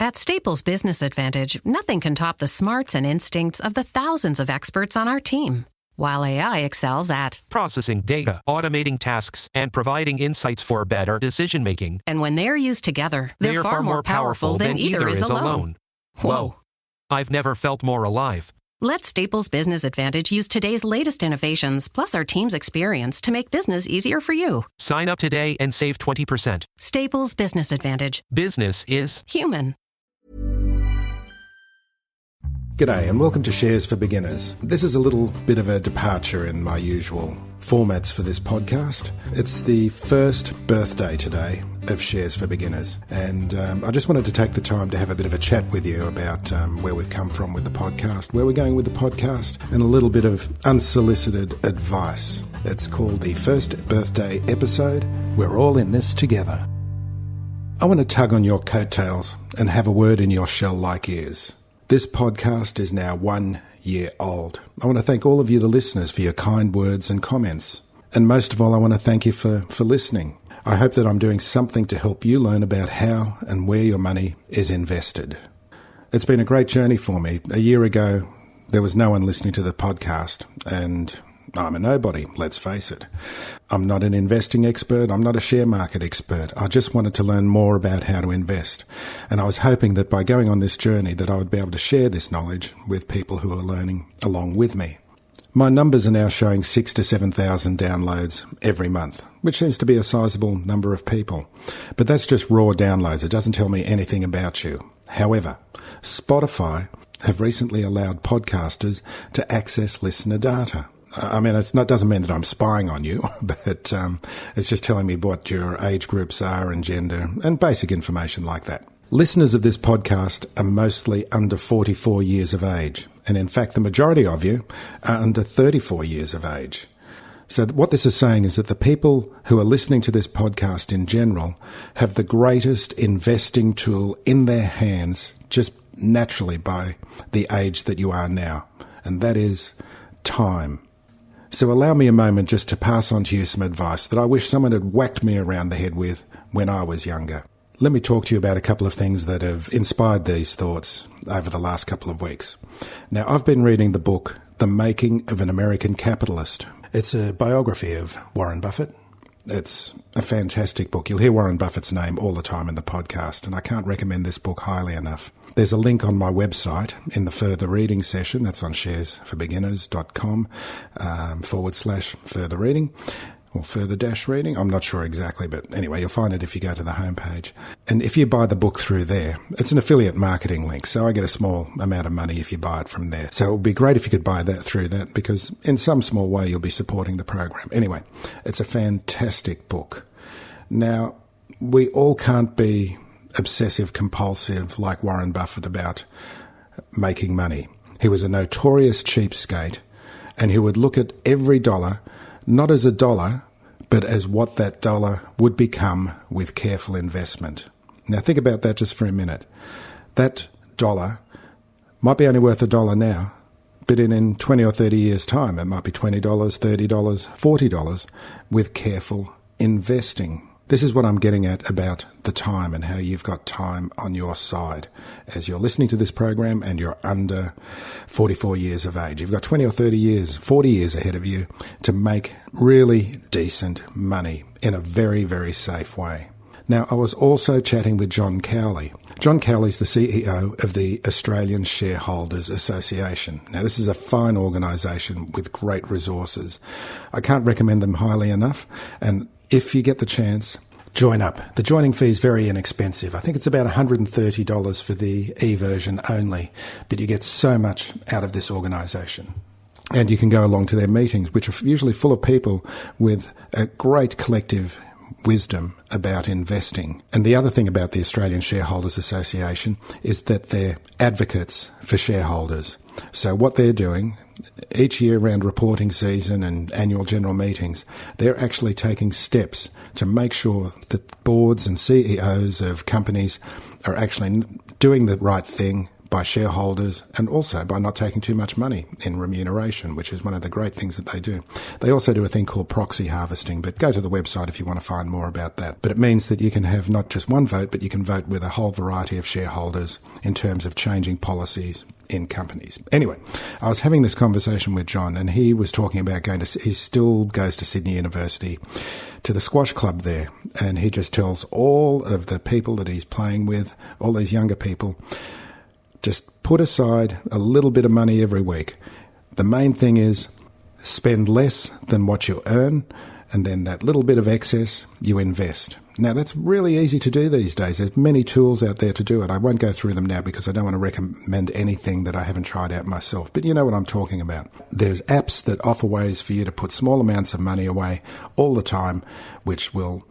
At Staples Business Advantage, nothing can top the smarts and instincts of the thousands of experts on our team. While AI excels at processing data, automating tasks, and providing insights for better decision-making. And when they're used together, they're far more powerful than either is alone. Whoa. I've never felt more alive. Let Staples Business Advantage use today's latest innovations, plus our team's experience to make business easier for you. Sign up today and save 20%. Staples Business Advantage. Business is human. G'day and welcome to Shares for Beginners. This is a little bit of a departure in my usual formats for this podcast. It's the first birthday today of Shares for Beginners, and I just wanted to take the time to have a bit of a chat with you about where we've come from with the podcast, where we're going with the podcast, and a little bit of unsolicited advice. It's called the First Birthday Episode. We're all in this together. I want to tug on your coattails and have a word in your shell-like ears. This podcast is now 1 year old. I want to thank all of you, the listeners, for your kind words and comments. And most of all, I want to thank you for listening. I hope that I'm doing something to help you learn about how and where your money is invested. It's been a great journey for me. A year ago, there was no one listening to the podcast, and I'm a nobody, let's face it. I'm not an investing expert. I'm not a share market expert. I just wanted to learn more about how to invest. And I was hoping that by going on this journey that I would be able to share this knowledge with people who are learning along with me. My numbers are now showing 6,000 to 7,000 downloads every month, which seems to be a sizable number of people. But that's just raw downloads. It doesn't tell me anything about you. However, Spotify have recently allowed podcasters to access listener data. I mean, it doesn't mean that I'm spying on you, but it's just telling me what your age groups are and gender and basic information like that. Listeners of this podcast are mostly under 44 years of age. And in fact, the majority of you are under 34 years of age. So what this is saying is that the people who are listening to this podcast in general have the greatest investing tool in their hands just naturally by the age that you are now. And that is time. So allow me a moment just to pass on to you some advice that I wish someone had whacked me around the head with when I was younger. Let me talk to you about a couple of things that have inspired these thoughts over the last couple of weeks. Now, I've been reading the book, The Making of an American Capitalist. It's a biography of Warren Buffett. It's a fantastic book. You'll hear Warren Buffett's name all the time in the podcast, and I can't recommend this book highly enough. There's a link on my website in the further reading session. That's on sharesforbeginners.com /further reading or further-reading. I'm not sure exactly, but anyway, you'll find it if you go to the homepage. And if you buy the book through there, it's an affiliate marketing link, so I get a small amount of money if you buy it from there. So it would be great if you could buy that through that, because in some small way you'll be supporting the program. Anyway, it's a fantastic book. Now, we all can't be obsessive compulsive like Warren Buffett about making money. He was a notorious cheapskate, and he would look at every dollar not as a dollar, but as what that dollar would become with careful investment. Now think about that just for a minute. That dollar might be only worth $1 now, but in 20 or 30 years' time, it might be $20, $30, $40 with careful investing. This is what I'm getting at about the time and how you've got time on your side as you're listening to this program and you're under 44 years of age. You've got 20 or 30 years, 40 years ahead of you to make really decent money in a very, very safe way. Now, I was also chatting with John Cowley. John Cowley's the CEO of the Australian Shareholders Association. Now, this is a fine organisation with great resources. I can't recommend them highly enough, and if you get the chance, join up. The joining fee is very inexpensive. I think it's about $130 for the e-version only, but you get so much out of this organisation. And you can go along to their meetings, which are usually full of people with a great collective wisdom about investing. And the other thing about the Australian Shareholders Association is that they're advocates for shareholders. So what they're doing each year around reporting season and annual general meetings, they're actually taking steps to make sure that boards and CEOs of companies are actually doing the right thing by shareholders, and also by not taking too much money in remuneration, which is one of the great things that they do. They also do a thing called proxy harvesting, but go to the website if you want to find more about that. But it means that you can have not just one vote, but you can vote with a whole variety of shareholders in terms of changing policies in companies. Anyway, I was having this conversation with John, and he was talking about he still goes to Sydney University, to the squash club there, and he just tells all of the people that he's playing with, all these younger people, just put aside a little bit of money every week. The main thing is spend less than what you earn, and then that little bit of excess you invest. Now, that's really easy to do these days. There's many tools out there to do it. I won't go through them now because I don't want to recommend anything that I haven't tried out myself. But you know what I'm talking about. There's apps that offer ways for you to put small amounts of money away all the time, which will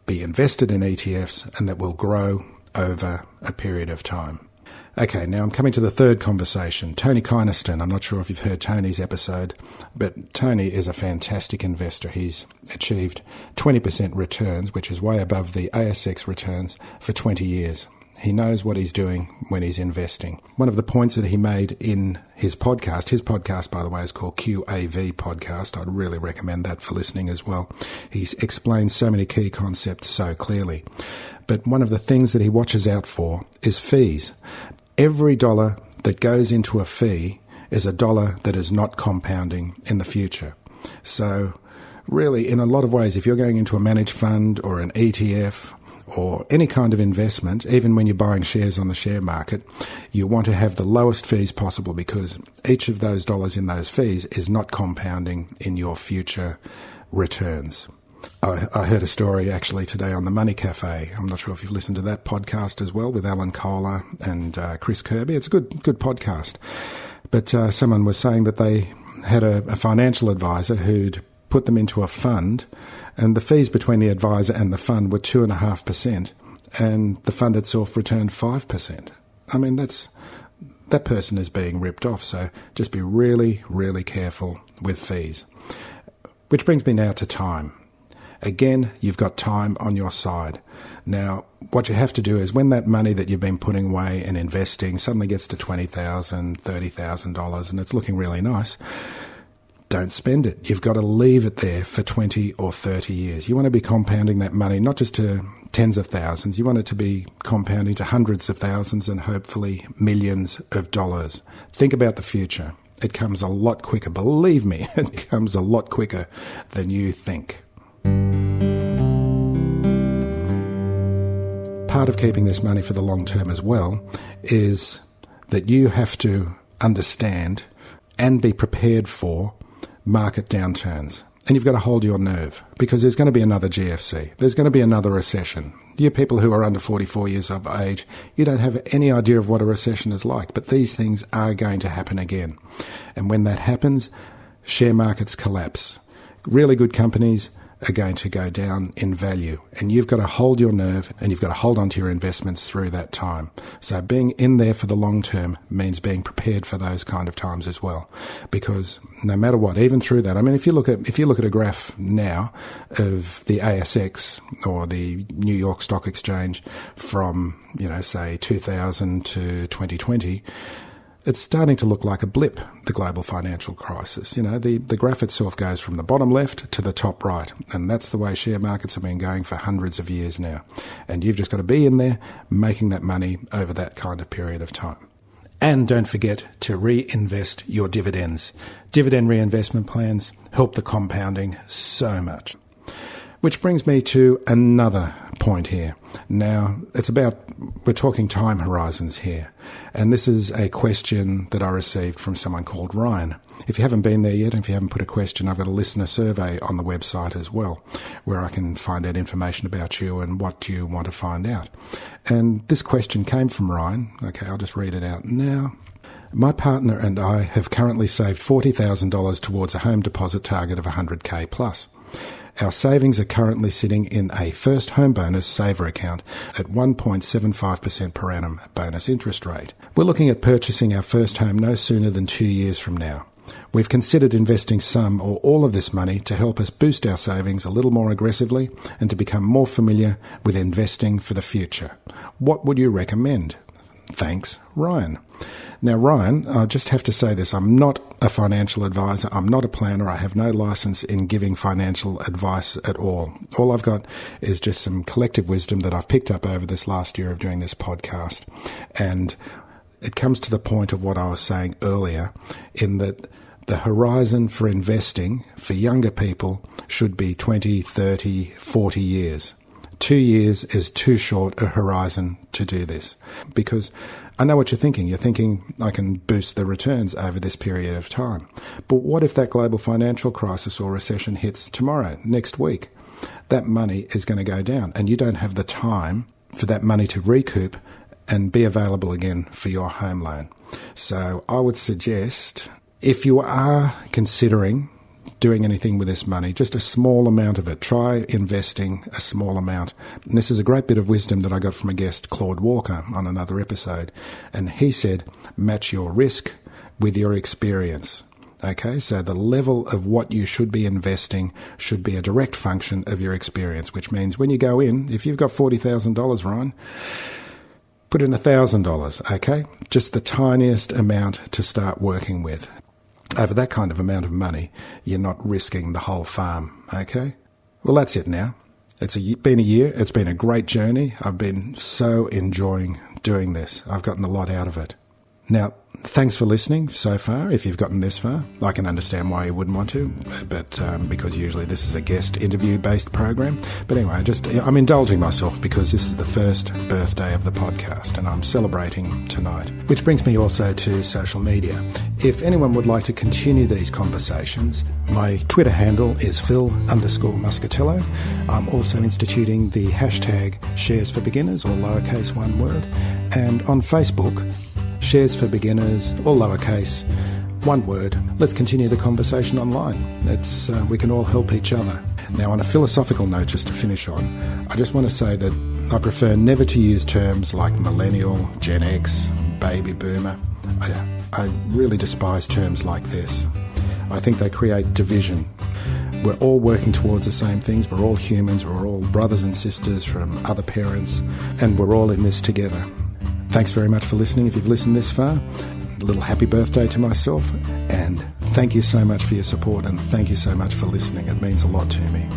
be invested in ETFs and that will grow over a period of time. Okay, now I'm coming to the third conversation. Tony Kynaston. I'm not sure if you've heard Tony's episode, but Tony is a fantastic investor. He's achieved 20% returns, which is way above the ASX returns, for 20 years. He knows what he's doing when he's investing. One of the points that he made in his podcast, by the way, is called QAV Podcast. I'd really recommend that for listening as well. He explains so many key concepts so clearly. But one of the things that he watches out for is fees. Every dollar that goes into a fee is a dollar that is not compounding in the future. So really, in a lot of ways, if you're going into a managed fund or an ETF or any kind of investment, even when you're buying shares on the share market, you want to have the lowest fees possible because each of those dollars in those fees is not compounding in your future returns. I heard a story actually today on the Money Cafe. I'm not sure if you've listened to that podcast as well with Alan Kohler and Chris Kirby. It's a good podcast. But someone was saying that they had a financial advisor who'd put them into a fund, and the fees between the advisor and the fund were 2.5%, and the fund itself returned 5%. I mean, that person is being ripped off. So just be really, really careful with fees. Which brings me now to time. Again, you've got time on your side. Now, what you have to do is when that money that you've been putting away and investing suddenly gets to $20,000, $30,000 and it's looking really nice, don't spend it. You've got to leave it there for 20 or 30 years. You want to be compounding that money, not just to tens of thousands. You want it to be compounding to hundreds of thousands and hopefully millions of dollars. Think about the future. It comes a lot quicker. Believe me, it comes a lot quicker than you think. Part of keeping this money for the long term as well is that you have to understand and be prepared for market downturns. And you've got to hold your nerve because there's going to be another GFC. There's going to be another recession. You people who are under 44 years of age, you don't have any idea of what a recession is like, but these things are going to happen again. And when that happens, share markets collapse. Really good companies are going to go down in value, and you've got to hold your nerve and you've got to hold on to your investments through that time. So being in there for the long term means being prepared for those kind of times as well, because no matter what, even through that, I mean, if you look at a graph now of the ASX or the New York Stock Exchange from, say 2000 to 2020, it's starting to look like a blip, the global financial crisis. The graph itself goes from the bottom left to the top right, and that's the way share markets have been going for hundreds of years now. And you've just got to be in there making that money over that kind of period of time. And don't forget to reinvest your dividends. Dividend reinvestment plans help the compounding so much. Which brings me to another point here. Now, we're talking time horizons here. And this is a question that I received from someone called Ryan. If you haven't been there yet, and if you haven't put a question, I've got a listener survey on the website as well, where I can find out information about you and what you want to find out. And this question came from Ryan. Okay, I'll just read it out now. My partner and I have currently saved $40,000 towards a home deposit target of $100K plus. Our savings are currently sitting in a first home bonus saver account at 1.75% per annum bonus interest rate. We're looking at purchasing our first home no sooner than 2 years from now. We've considered investing some or all of this money to help us boost our savings a little more aggressively and to become more familiar with investing for the future. What would you recommend? Thanks, Ryan. Now, Ryan, I just have to say this. I'm not a financial advisor. I'm not a planner. I have no license in giving financial advice at all. All I've got is just some collective wisdom that I've picked up over this last year of doing this podcast. And it comes to the point of what I was saying earlier, in that the horizon for investing for younger people should be 20, 30, 40 years. 2 years is too short a horizon to do this, because I know what you're thinking. You're thinking, I can boost the returns over this period of time. But what if that global financial crisis or recession hits tomorrow, next week? That money is going to go down, and you don't have the time for that money to recoup and be available again for your home loan. So I would suggest, if you are considering doing anything with this money, just a small amount of it. Try investing a small amount. And this is a great bit of wisdom that I got from a guest, Claude Walker, on another episode. And he said, match your risk with your experience. Okay, so the level of what you should be investing should be a direct function of your experience, which means when you go in, if you've got $40,000, Ryan, put in $1,000, okay? Just the tiniest amount to start working with. Over that kind of amount of money, you're not risking the whole farm, okay? Well, that's it now. It's been a year. It's been a great journey. I've been so enjoying doing this. I've gotten a lot out of it. Now, thanks for listening so far. If you've gotten this far, I can understand why you wouldn't want to, but because usually this is a guest interview-based program. But anyway, I'm indulging myself because this is the first birthday of the podcast, and I'm celebrating tonight. Which brings me also to social media. If anyone would like to continue these conversations, my Twitter handle is Phil_Muscatello. I'm also instituting the hashtag Shares for Beginners, all lowercase one word, and on Facebook, Shares for Beginners, all lowercase, one word. Let's continue the conversation online. We can all help each other. Now, on a philosophical note, just to finish on, I just want to say that I prefer never to use terms like millennial, Gen X, baby boomer. I really despise terms like this. I think they create division. We're all working towards the same things. We're all humans. We're all brothers and sisters from other parents, and we're all in this together. Thanks very much for listening. If you've listened this far, a little happy birthday to myself, and thank you so much for your support, and thank you so much for listening. It means a lot to me.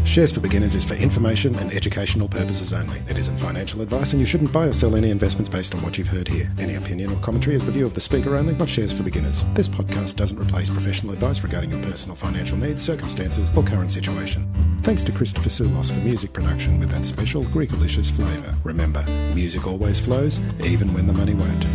Shares for Beginners is for information and educational purposes only. It isn't financial advice, and you shouldn't buy or sell any investments based on what you've heard here. Any opinion or commentary is the view of the speaker only, not Shares for Beginners. This podcast doesn't replace professional advice regarding your personal financial needs, circumstances, or current situation. Thanks to Christopher Soulos for music production with that special Greekalicious flavour. Remember, music always flows, even when the money won't.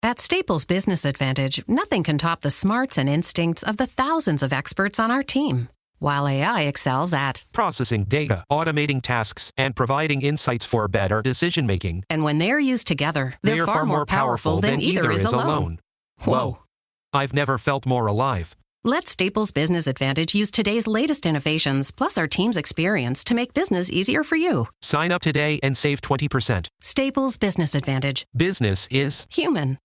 At Staples Business Advantage, nothing can top the smarts and instincts of the thousands of experts on our team. While AI excels at processing data, automating tasks, and providing insights for better decision-making. And when they're used together, they're far more powerful than either is alone. Whoa. I've never felt more alive. Let Staples Business Advantage use today's latest innovations, plus our team's experience, to make business easier for you. Sign up today and save 20%. Staples Business Advantage. Business is human.